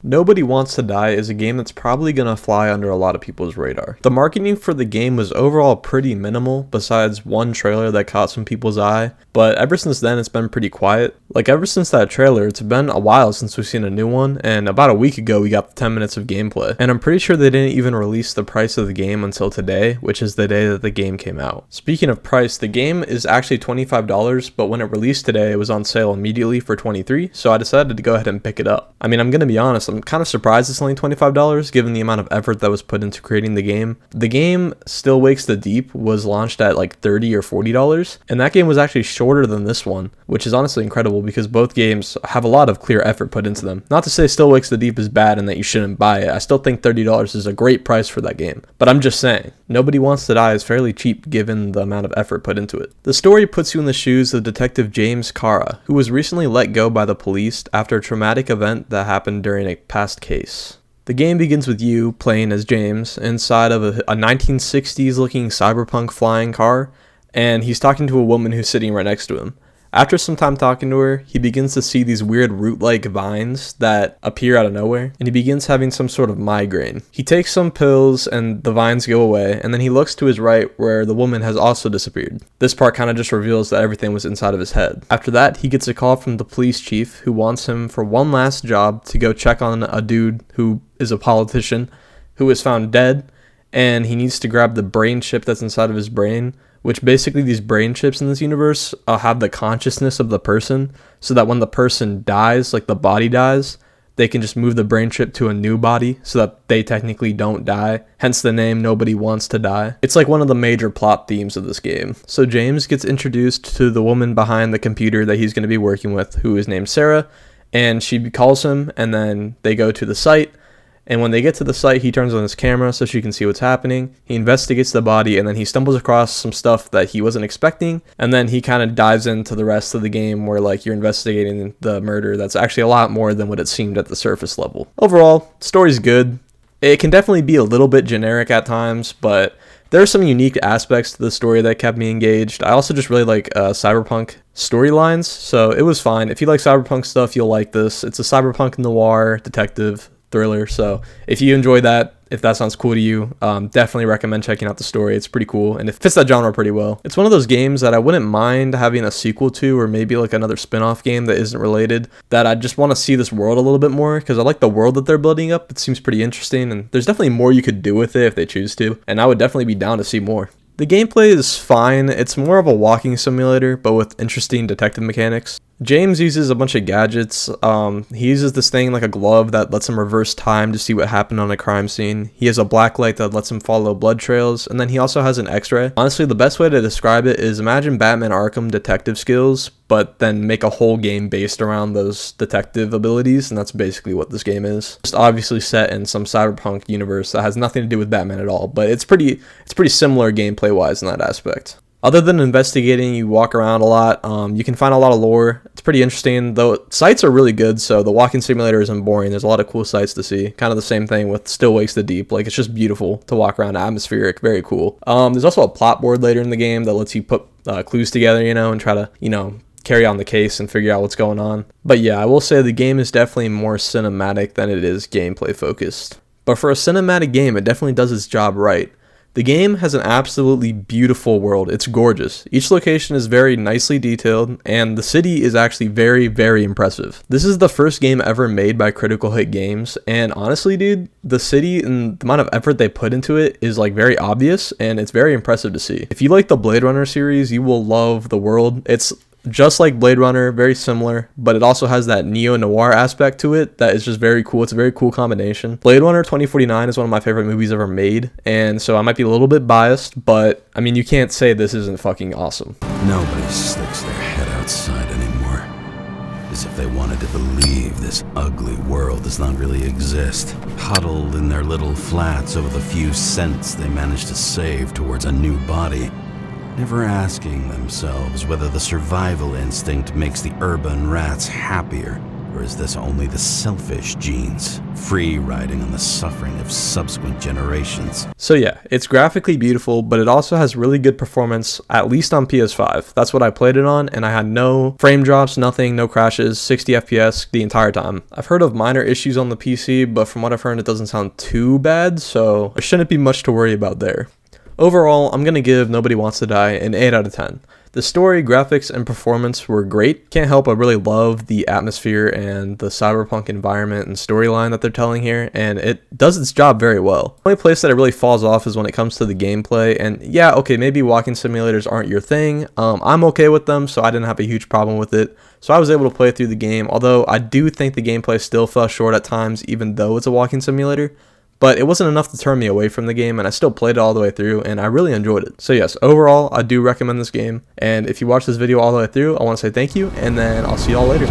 Nobody Wants to Die is a game that's probably gonna fly under a lot of people's radar. The marketing for the game was overall pretty minimal, besides one trailer that caught some people's eye, but ever since then it's been pretty quiet. Like ever since that trailer, it's been a while since we've seen a new one, and about a week ago we got 10 minutes of gameplay. And I'm pretty sure they didn't even release the price of the game until today, which is the day that the game came out. Speaking of price, the game is actually $25, but when it released today, it was on sale immediately for $23, so I decided to go ahead and pick it up. I mean, I'm gonna be honest, I'm kind of surprised it's only $25 given the amount of effort that was put into creating the game. The game Still Wakes the Deep was launched at like $30 or $40, and that game was actually shorter than this one, which is honestly incredible because both games have a lot of clear effort put into them. Not to say Still Wakes the Deep is bad and that you shouldn't buy it. I still think $30 is a great price for that game, but I'm just saying, Nobody Wants to Die is fairly cheap given the amount of effort put into it. The story puts you in the shoes of Detective James Cara, who was recently let go by the police after a traumatic event that happened during a past case. The game begins with you playing as James inside of a 1960s looking cyberpunk flying car, and he's talking to a woman who's sitting right next to him. After some time talking to her, he begins to see these weird root-like vines that appear out of nowhere, and he begins having some sort of migraine. He takes some pills and the vines go away, and then he looks to his right where the woman has also disappeared. This part kind of just reveals that everything was inside of his head. After that, he gets a call from the police chief who wants him for one last job to go check on a dude who is a politician who was found dead, and he needs to grab the brain chip that's inside of his brain, which basically these brain chips in this universe have the consciousness of the person, so that when the person dies, like the body dies, they can just move the brain chip to a new body so that they technically don't die, hence the name Nobody Wants to Die. It's like one of the major plot themes of this game. So James gets introduced to the woman behind the computer that he's going to be working with, who is named Sarah, and she calls him, and then they go to the site. And when they get to the site, he turns on his camera so she can see what's happening. He investigates the body, and then he stumbles across some stuff that he wasn't expecting. And then he kind of dives into the rest of the game where like you're investigating the murder that's actually a lot more than what it seemed at the surface level. Overall, story's good. It can definitely be a little bit generic at times, but there are some unique aspects to the story that kept me engaged. I also just really like cyberpunk storylines, so it was fine. If you like cyberpunk stuff, you'll like this. It's a cyberpunk noir detective thriller, so if you enjoy that, if that sounds cool to you, definitely recommend checking out the story. It's pretty cool and it fits that genre pretty well. It's one of those games that I wouldn't mind having a sequel to, or maybe like another spin-off game that isn't related, that I just want to see this world a little bit more because I like the world that they're building up. It seems pretty interesting, and there's definitely more you could do with it if they choose to, and I would definitely be down to see more. The gameplay is fine. It's more of a walking simulator, but with interesting detective mechanics. James uses a bunch of gadgets. He uses this thing like a glove that lets him reverse time to see what happened on a crime scene. He has a black light that lets him follow blood trails, and then he also has an X-ray. Honestly, the best way to describe it is imagine Batman Arkham detective skills, but then make a whole game based around those detective abilities, and that's basically what this game is. Just obviously set in some cyberpunk universe that has nothing to do with Batman at all, but it's pretty similar gameplay-wise in that aspect. Other than investigating, you walk around a lot. You can find a lot of lore. It's pretty interesting. The sites are really good, so the walking simulator isn't boring. There's a lot of cool sights to see. Kind of the same thing with Still Wakes the Deep. Like, it's just beautiful to walk around, atmospheric, very cool. There's also a plot board later in the game that lets you put clues together, and try to, carry on the case and figure out what's going on. But yeah, I will say the game is definitely more cinematic than it is gameplay focused. But for a cinematic game, it definitely does its job right. The game has an absolutely beautiful world. It's gorgeous. Each location is very nicely detailed, and the city is actually very, very impressive. This is the first game ever made by Critical Hit Games, and honestly, dude, the city and the amount of effort they put into it is like very obvious, and it's very impressive to see. If you like the Blade Runner series, you will love the world. It's just like Blade Runner, very similar, but it also has that neo-noir aspect to it that is just very cool. It's a very cool combination. Blade Runner 2049 is one of my favorite movies ever made, and so I might be a little bit biased, but I mean, you can't say this isn't fucking awesome. Nobody sticks their head outside anymore, as if they wanted to believe this ugly world does not really exist, huddled in their little flats over the few cents they managed to save towards a new body, never asking themselves whether the survival instinct makes the urban rats happier Or is this only the selfish genes, free riding on the suffering of subsequent generations? So yeah, it's graphically beautiful, but it also has really good performance, at least on PS5. That's what I played it on, and I had no frame drops, nothing, no crashes, 60 FPS the entire time. I've heard of minor issues on the PC, but from what I've heard, it doesn't sound too bad, so there shouldn't be much to worry about there. Overall, I'm going to give Nobody Wants to Die an 8 out of 10. The story, graphics, and performance were great. Can't help but really love the atmosphere and the cyberpunk environment and storyline that they're telling here, and it does its job very well. The only place that it really falls off is when it comes to the gameplay, and yeah, okay, maybe walking simulators aren't your thing. I'm okay with them, so I didn't have a huge problem with it. So I was able to play through the game, although I do think the gameplay still fell short at times, even though it's a walking simulator. But it wasn't enough to turn me away from the game, and I still played it all the way through, and I really enjoyed it. So yes, overall, I do recommend this game, and if you watch this video all the way through, I want to say thank you, and then I'll see y'all later.